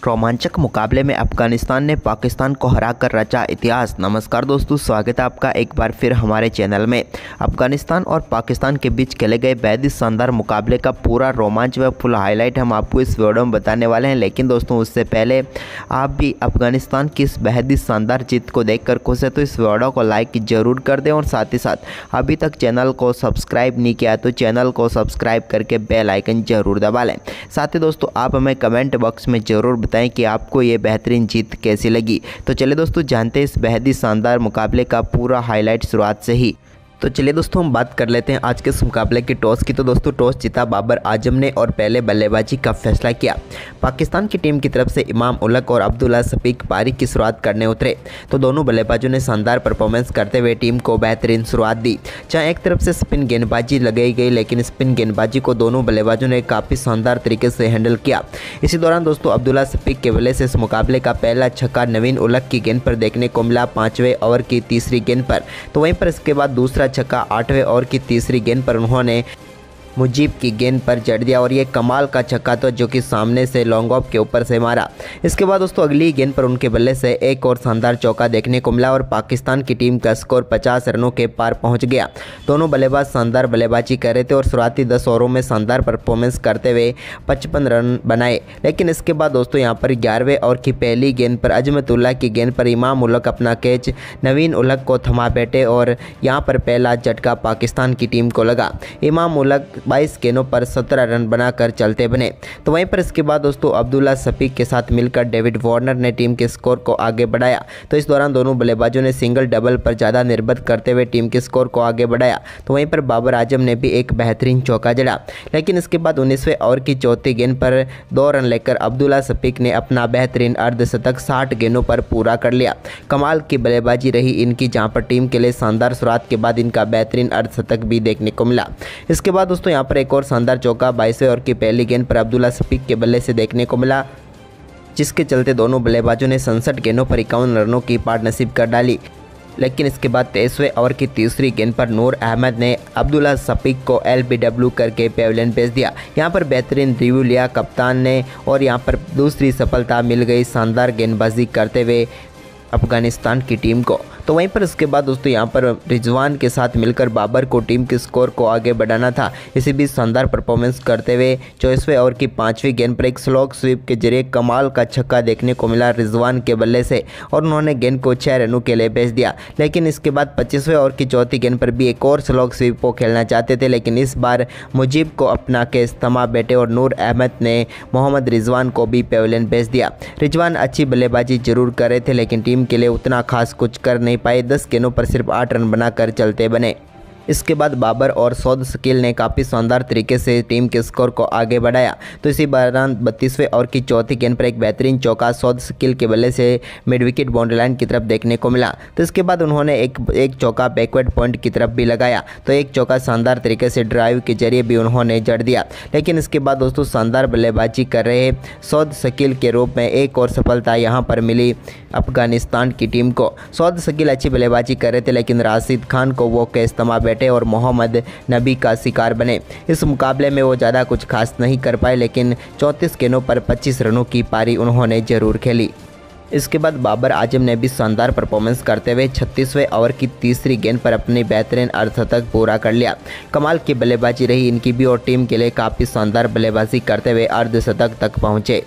रोमांचक मुकाबले में अफगानिस्तान ने पाकिस्तान को हराकर रचा इतिहास। नमस्कार दोस्तों, स्वागत है आपका एक बार फिर हमारे चैनल में। अफगानिस्तान और पाकिस्तान के बीच खेले गए बेहद ही शानदार मुकाबले का पूरा रोमांच व फुल हाईलाइट हम आपको इस वीडियो में बताने वाले हैं। लेकिन दोस्तों, उससे पहले आप भी अफगानिस्तान की इस बेहद ही शानदार जीत को देखकर खुश है तो इस वीडियो को लाइक जरूर कर दें, और साथ ही साथ अभी तक चैनल को सब्सक्राइब नहीं किया तो चैनल को सब्सक्राइब करके बेल आइकन जरूर दबा लें। साथ ही दोस्तों, आप हमें कमेंट बॉक्स में ज़रूर बताएं कि आपको ये बेहतरीन जीत कैसी लगी। तो चलिए दोस्तों, जानते हैं इस बेहद ही शानदार मुकाबले का पूरा हाईलाइट शुरुआत से ही। तो चलिए दोस्तों, हम बात कर लेते हैं आज के इस मुकाबले की टॉस की। तो दोस्तों, टॉस जीता बाबर आजम ने और पहले बल्लेबाजी का फैसला किया। पाकिस्तान की टीम की तरफ से इमाम उलग और अब्दुल्ला शफीक पारी की शुरुआत करने उतरे तो दोनों बल्लेबाजों ने शानदार परफॉर्मेंस करते हुए टीम को बेहतरीन शुरुआत दी। जहां एक तरफ से स्पिन गेंदबाजी लगाई गई, लेकिन स्पिन गेंदबाजी को दोनों बल्लेबाजों ने काफ़ी शानदार तरीके से हैंडल किया। इसी दौरान दोस्तों, अब्दुल्ला शफीक के बल्ले से इस मुकाबले का पहला छक्का नवीन उलग की गेंद पर देखने को मिला 5वें ओवर की तीसरी गेंद पर। तो वहीं पर इसके बाद दूसरा छक्का 8वें ओवर की तीसरी गेंद पर उन्होंने मुजीब की गेंद पर जड़ दिया, और ये कमाल का छक्का था जो कि सामने से लॉन्ग ऑफ के ऊपर से मारा। इसके बाद दोस्तों, अगली गेंद पर उनके बल्ले से एक और शानदार चौका देखने को मिला और पाकिस्तान की टीम का स्कोर 50 रनों के पार पहुंच गया। दोनों बल्लेबाज शानदार बल्लेबाजी कर रहे थे और शुरुआती 10 ओवरों में शानदार परफॉर्मेंस करते हुए 55 रन बनाए। लेकिन इसके बाद दोस्तों, यहाँ पर 11वें ओवर की पहली गेंद पर अजमतुल्लाह की गेंद पर इमाम उलग अपना कैच नवीन उलग को थमा बैठे और यहाँ पर पहला झटका पाकिस्तान की टीम को लगा। इमाम उलग 22 गेंदों पर 17 रन बनाकर चलते बने। तो वहीं पर इसके बाद दोस्तों, अब्दुल्ला शफीक के साथ मिलकर डेविड वार्नर ने टीम के स्कोर को आगे बढ़ाया। तो इस दौरान दोनों बल्लेबाजों ने सिंगल डबल पर ज़्यादा निर्भर करते हुए टीम के स्कोर को आगे बढ़ाया। तो वहीं पर बाबर आजम ने भी एक बेहतरीन चौका जड़ा। लेकिन इसके बाद 19वें ओवर की चौथी गेंद पर 2 रन लेकर अब्दुल्ला शफीक ने अपना बेहतरीन अर्धशतक 60 गेंदों पर पूरा कर लिया। कमाल की बल्लेबाजी रही इनकी, जहां पर टीम के लिए शानदार शुरुआत के बाद इनका बेहतरीन अर्धशतक भी देखने को मिला। इसके बाद दोस्तों, यहाँ पर एक और शानदार चौका 22वें ओवर की पहली गेंद पर अब्दुल्ला शफीक के बल्ले से देखने को मिला, जिसके चलते दोनों बल्लेबाजों ने 67 गेंदों पर 51 रनों की पार नसीब कर डाली। लेकिन इसके बाद 23वें ओवर की तीसरी गेंद पर नूर अहमद ने अब्दुल्ला शफीक को LBW करके पेविलियन भेज दिया। यहां पर बेहतरीन रिव्यू लिया कप्तान ने और यहां पर दूसरी सफलता मिल गई शानदार गेंदबाजी करते हुए अफगानिस्तान की टीम को। तो वहीं पर इसके बाद दोस्तों, यहाँ पर रिजवान के साथ मिलकर बाबर को टीम के स्कोर को आगे बढ़ाना था। इसी बीच शानदार परफॉर्मेंस करते हुए 24वें ओवर की 5वीं गेंद पर एक स्लॉग स्वीप के जरिए कमाल का छक्का देखने को मिला रिजवान के बल्ले से, और उन्होंने गेंद को 6 रनों के लिए भेज दिया। लेकिन इसके बाद 25वें ओवर की चौथी गेंद पर भी एक और स्लॉग स्वीप को खेलना चाहते थे, लेकिन इस बार मुजीब को अपना कैच थमा बैठे और नूर अहमद ने मोहम्मद रिजवान को भी पेविलियन भेज दिया। रिजवान अच्छी बल्लेबाजी जरूर कर रहे थे, लेकिन टीम के लिए उतना खास कुछ कर नहीं पाए। 10 गेंदों पर सिर्फ 8 रन बनाकर चलते बने। इसके बाद बाबर और सौद शकील ने काफ़ी शानदार तरीके से टीम के स्कोर को आगे बढ़ाया। तो इसी दौरान 32वें ओवर की चौथी गेंद पर एक बेहतरीन चौका सौद शकील के बल्ले से मिड विकेट बाउंड्री लाइन की तरफ देखने को मिला। तो इसके बाद उन्होंने एक चौका बैकवर्ड पॉइंट की तरफ भी लगाया। तो एक चौका शानदार तरीके से ड्राइव के जरिए भी उन्होंने जड़ दिया। लेकिन इसके बाद दोस्तों, शानदार बल्लेबाजी कर रहे सौद शकील के रूप में एक और सफलता यहाँ पर मिली अफगानिस्तान की टीम को। सौद शकील अच्छी बल्लेबाजी कर रहे थे, लेकिन राशिद खान को वो कैच थमा बैठे और मोहम्मद नबी का शिकार बने। इस मुकाबले में वो ज़्यादा कुछ खास नहीं कर पाए, लेकिन 34 गेंदों पर 25 रनों की पारी उन्होंने जरूर खेली। इसके बाद बाबर आजम ने भी शानदार परफॉर्मेंस करते हुए 36वें ओवर की तीसरी गेंद पर अपनी बेहतरीन अर्धशतक पूरा कर लिया। कमाल की बल्लेबाजी रही इनकी भी और टीम के लिए काफ़ी शानदार बल्लेबाजी करते हुए अर्धशतक तक पहुँचे।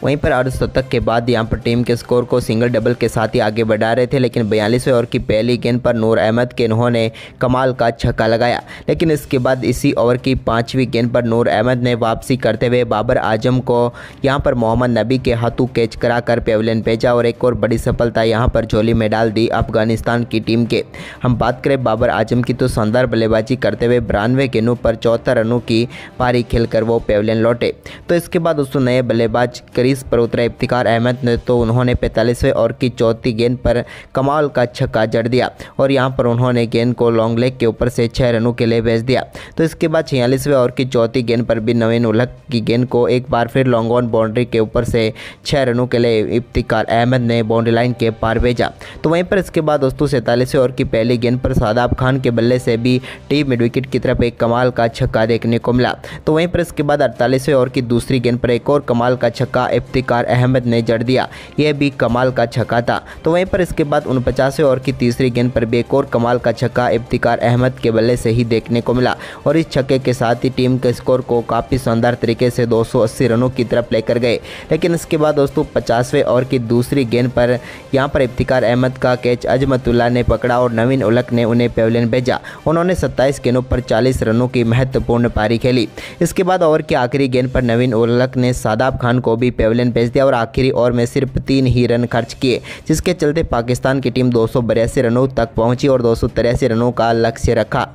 वहीं पर अर्धशतक के बाद यहाँ पर टीम के स्कोर को सिंगल डबल के साथ ही आगे बढ़ा रहे थे, लेकिन 42वें ओवर की पहली गेंद पर नूर अहमद के इन्होंने कमाल का छक्का लगाया। लेकिन इसके बाद इसी ओवर की 5वीं गेंद पर नूर अहमद ने वापसी करते हुए बाबर आजम को यहाँ पर मोहम्मद नबी के हाथों कैच कराकर पेविलियन भेजा और एक और बड़ी सफलता यहाँ पर झोली में डाल दी अफगानिस्तान की टीम के। हम बात करें बाबर आजम की, तो शानदार बल्लेबाजी करते हुए 92 गेंदों पर 74 रनों की पारी खेलकर वो पेविलियन लौटे। तो इसके बाद दोस्तों, नए बल्लेबाज क्रीज पर उतरे इफ्तिकार अहमद ने तो उन्होंने 45वें ओवर की चौथी गेंद पर कमाल का छक्का जड़ दिया और यहां पर उन्होंने गेंद को लॉन्ग लेग के ऊपर से 6 रनों के लिए भेज दिया। तो इसके बाद 46वें ओवर की चौथी गेंद पर भी नवीन उलग की गेंद को एक बार फिर लॉन्ग ऑन बाउंड्री के ऊपर से 6 रनों के लिए इफ्तिकार अहमद ने बाउंड्री लाइन के पार भेजा। तो वहीं पर इसके बाद दोस्तों 47वें ओवर की पहली गेंद पर शादाब खान के बल्ले से भी टीम मिड विकेट की तरफ एक कमाल का छक्का देखने को मिला। तो वहीं पर इसके बाद 48वें ओवर की दूसरी गेंद पर एक और कमाल का छक्का इफ्तिकार अहमद ने जड़ दिया, यह भी कमाल का छक्का था। तो वहीं पर इसके बाद 49वें ओवर की तीसरी गेंद पर भी एक और कमाल का छक्का इफ्तिकार अहमद के बल्ले से ही देखने को मिला और इस छक्के के साथ ही टीम के स्कोर को काफ़ी शानदार तरीके से 280 रनों की तरफ लेकर गए। लेकिन इसके बाद दोस्तों 50वें ओवर की दूसरी गेंद पर यहां पर इफ्तिकार अहमद का कैच अजमतुल्लाह ने पकड़ा और नवीन उलक ने उन्हें पेविलियन भेजा। उन्होंने 27 गेंदों पर 40 रनों की महत्वपूर्ण पारी खेली। इसके बाद ओवर की आखिरी गेंद पर नवीन उलक ने शादाब खान को भी पेविलियन भेज दिया और आखिरी ओवर में सिर्फ 3 ही रन खर्च किए, जिसके चलते पाकिस्तान की टीम 282 रनों तक पहुंची और 283 रनों का लक्ष्य रखा।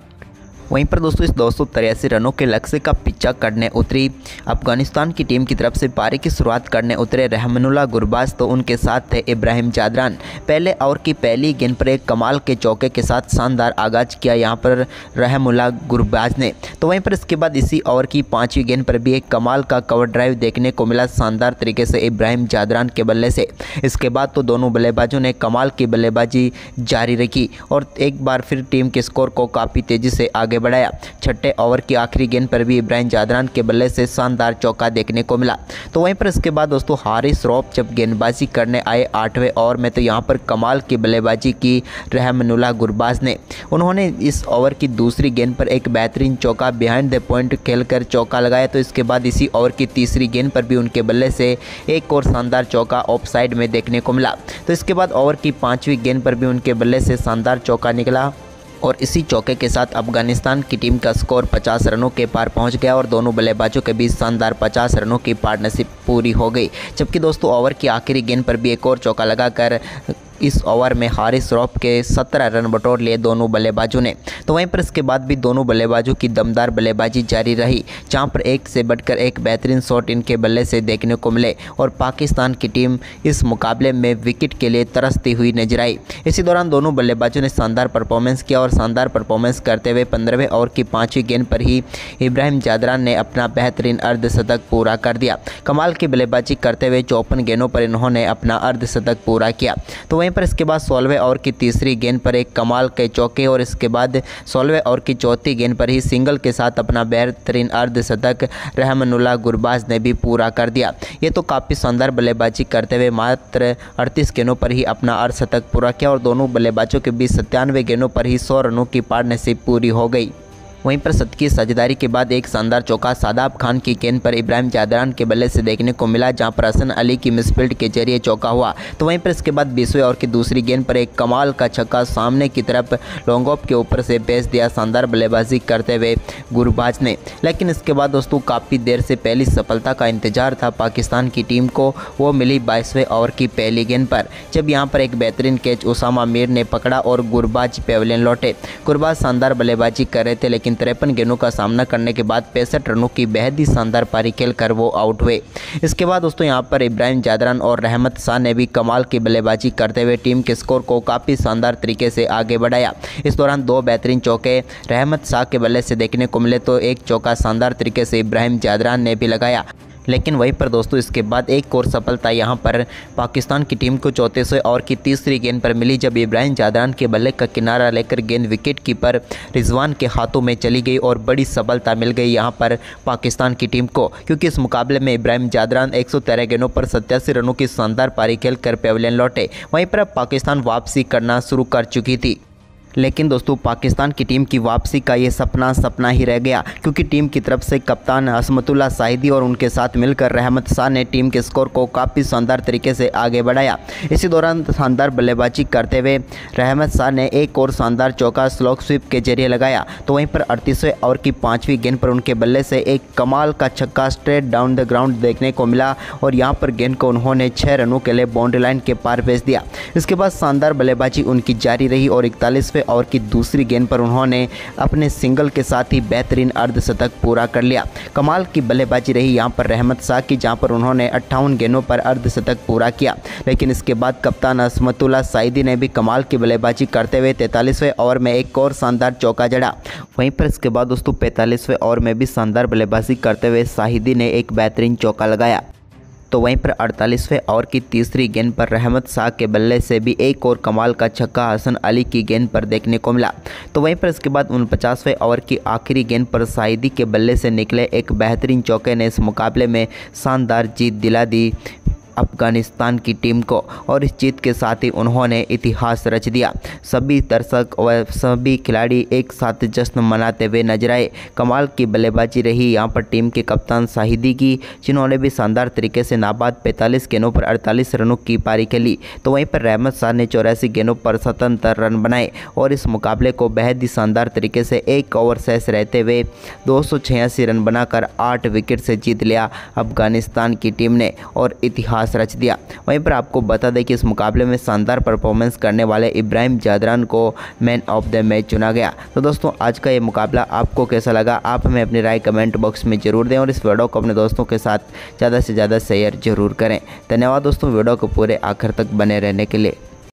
वहीं पर दोस्तों इस 283 रनों के लक्ष्य का पीछा करने उतरी अफगानिस्तान की टीम की तरफ से पारी की शुरुआत करने उतरे रहमानुल्लाह गुरबाज, तो उनके साथ थे इब्राहिम जादरान। पहले ओवर की पहली गेंद पर एक कमाल के चौके के साथ शानदार आगाज किया यहां पर रहमानुल्लाह गुरबाज ने। तो वहीं पर इसके बाद इसी ओवर की 5वीं गेंद पर भी एक कमाल का कवर ड्राइव देखने को मिला शानदार तरीके से इब्राहिम जादरान के बल्ले से। इसके बाद तो दोनों बल्लेबाजों ने कमाल की बल्लेबाजी जारी रखी और एक बार फिर टीम के स्कोर को काफ़ी तेज़ी से आगे बढ़ाया। छठे ओवर की आखिरी गेंद पर भी इब्राहिम जादरान के बल्ले से शानदार चौका देखने को मिला। तो वहीं पर इसके बाद दोस्तों हारिस रऊफ जब गेंदबाजी करने आए 8वें ओवर में, तो यहां पर कमाल की बल्लेबाजी की रहमानुल्लाह गुरबाज ने। उन्होंने इस ओवर की दूसरी गेंद पर एक बेहतरीन चौका बिहाइंड द पॉइंट खेलकर चौका लगाया। तो इसके बाद इसी ओवर की तीसरी गेंद पर भी उनके बल्ले से एक और शानदार चौका ऑफ साइड में देखने को मिला। तो इसके बाद ओवर की 5वीं गेंद पर भी उनके बल्ले से शानदार चौका निकला और इसी चौके के साथ अफगानिस्तान की टीम का स्कोर 50 रनों के पार पहुंच गया और दोनों बल्लेबाजों के बीच शानदार 50 रनों की पार्टनरशिप पूरी हो गई। जबकि दोस्तों ओवर की आखिरी गेंद पर भी एक और चौका लगाकर इस ओवर में हारिस रऊफ के 17 रन बटोर लिए दोनों बल्लेबाजों ने। तो वहीं पर इसके बाद भी दोनों बल्लेबाजों की दमदार बल्लेबाजी जारी रही, जहां पर एक से बढ़कर एक बेहतरीन शॉट इनके बल्ले से देखने को मिले और पाकिस्तान की टीम इस मुकाबले में विकेट के लिए तरसती हुई नजर आई। इसी दौरान दोनों बल्लेबाजों ने शानदार परफॉर्मेंस किया और शानदार परफॉर्मेंस करते हुए 15वें ओवर की 5वीं गेंद पर ही इब्राहिम जादरान ने अपना बेहतरीन अर्धशतक पूरा कर दिया। कमाल की बल्लेबाजी करते हुए 54 गेंदों पर इन्होंने अपना अर्धशतक पूरा किया। तो वहीं पर इसके बाद 16वें ओवर की तीसरी गेंद पर एक कमाल के चौके और इसके बाद 16वें ओवर की चौथी गेंद पर ही सिंगल के साथ अपना बेहतरीन अर्धशतक रहमानुल्लाह गुरबाज ने भी पूरा कर दिया। ये तो काफ़ी शानदार बल्लेबाजी करते हुए मात्र 38 गेंदों पर ही अपना अर्धशतक पूरा किया और दोनों बल्लेबाजों के बीच 97 गेंदों पर ही 100 रनों की पार्टनरशिप पूरी हो गई। वहीं पर शतकीय साझेदारी के बाद एक शानदार चौका शादाब खान की गेंद पर इब्राहिम जादरान के बल्ले से देखने को मिला, जहां पर हसन अली की मिसफील्ड के जरिए चौका हुआ। तो वहीं पर इसके बाद 20वें ओवर की दूसरी गेंद पर एक कमाल का छक्का सामने की तरफ लॉन्ग ऑफ के ऊपर से भेज दिया शानदार बल्लेबाजी करते हुए गुरबाज ने। लेकिन इसके बाद दोस्तों काफ़ी देर से पहली सफलता का इंतजार था पाकिस्तान की टीम को, वो मिली 22वें ओवर की पहली गेंद पर, जब यहाँ पर एक बेहतरीन कैच उसामा मीर ने पकड़ा और गुरबाज पेविलियन लौटे। गुरबाज शानदार बल्लेबाजी कर रहे थे, लेकिन 53 गेंदों का सामना करने के बाद 65 रनों की बेहद ही शानदार पारी खेलकर वो आउट हुए। इसके बाद दोस्तों यहां पर इब्राहिम जादरान और रहमत शाह ने भी कमाल की बल्लेबाजी करते हुए टीम के स्कोर को काफ़ी शानदार तरीके से आगे बढ़ाया। इस दौरान 2 बेहतरीन चौके रहमत शाह के बल्ले से देखने को मिले, तो एक चौका शानदार तरीके से इब्राहिम जादरान ने भी लगाया। लेकिन वहीं पर दोस्तों इसके बाद एक और सफलता यहां पर पाकिस्तान की टीम को 34वें ओवर की तीसरी गेंद पर मिली, जब इब्राहिम जादरान के बल्ले का किनारा लेकर गेंद विकेट कीपर रिजवान के हाथों में चली गई और बड़ी सफलता मिल गई यहां पर पाकिस्तान की टीम को, क्योंकि इस मुकाबले में इब्राहिम जादरान 113 गेंदों पर 87 रनों की शानदार पारी खेलकर पेविलियन लौटे। वहीं पर अब पाकिस्तान वापसी करना शुरू कर चुकी थी, लेकिन दोस्तों पाकिस्तान की टीम की वापसी का ये सपना ही रह गया, क्योंकि टीम की तरफ से कप्तान असमतुल्लाह साहिदी और उनके साथ मिलकर रहमत शाह ने टीम के स्कोर को काफ़ी शानदार तरीके से आगे बढ़ाया। इसी दौरान शानदार बल्लेबाजी करते हुए रहमत शाह ने एक और शानदार चौका स्लॉग स्वीप के जरिए लगाया। तो वहीं पर 38वें ओवर की 5वीं गेंद पर उनके बल्ले से एक कमाल का छक्का स्ट्रेट डाउन द ग्राउंड देखने को मिला और यहाँ पर गेंद को उन्होंने 6 रनों के लिए बाउंड्री लाइन के पार भेज दिया। इसके बाद शानदार बल्लेबाजी उनकी जारी रही और 41वें ओवर की दूसरी गेंद पर उन्होंने अपने सिंगल के साथ ही बेहतरीन अर्धशतक पूरा कर लिया। कमाल की बल्लेबाजी रही यहां पर रहमत शाह की, जहां पर उन्होंने 58 गेंदों पर अर्धशतक पूरा किया। लेकिन इसके बाद कप्तान असमतुल्लाह साहिदी ने भी कमाल की बल्लेबाजी करते हुए 43वें ओवर में एक और शानदार चौका जड़ा। वहीं पर इसके बाद दोस्तों 45वें ओवर में भी शानदार बल्लेबाजी करते हुए साहिदी ने एक बेहतरीन चौका लगाया। तो वहीं पर 48वें ओवर की तीसरी गेंद पर रहमत शाह के बल्ले से भी एक और कमाल का छक्का हसन अली की गेंद पर देखने को मिला। तो वहीं पर इसके बाद 49वें ओवर की आखिरी गेंद पर साहिदी के बल्ले से निकले एक बेहतरीन चौके ने इस मुकाबले में शानदार जीत दिला दी अफगानिस्तान की टीम को, और इस जीत के साथ ही उन्होंने इतिहास रच दिया। सभी दर्शक व सभी खिलाड़ी एक साथ जश्न मनाते हुए नजर आए। कमाल की बल्लेबाजी रही यहाँ पर टीम के कप्तान साहिदी की, जिन्होंने भी शानदार तरीके से नाबाद 45 गेंदों पर 48 रनों की पारी खेली। तो वहीं पर रहमत शाह ने 84 गेंदों पर 77 रन बनाए और इस मुकाबले को बेहद ही शानदार तरीके से एक ओवर शेष रहते हुए 286 रन बनाकर 8 विकेट से जीत लिया अफगानिस्तान की टीम ने और इतिहास रच दिया। वहीं पर आपको बता दें कि इस मुकाबले में शानदार परफॉर्मेंस करने वाले इब्राहिम जादरान को मैन ऑफ द मैच चुना गया। तो दोस्तों आज का ये मुकाबला आपको कैसा लगा, आप हमें अपनी राय कमेंट बॉक्स में जरूर दें और इस वीडियो को अपने दोस्तों के साथ ज़्यादा से ज़्यादा शेयर जरूर करें। धन्यवाद दोस्तों वीडियो को पूरे आखिर तक बने रहने के लिए।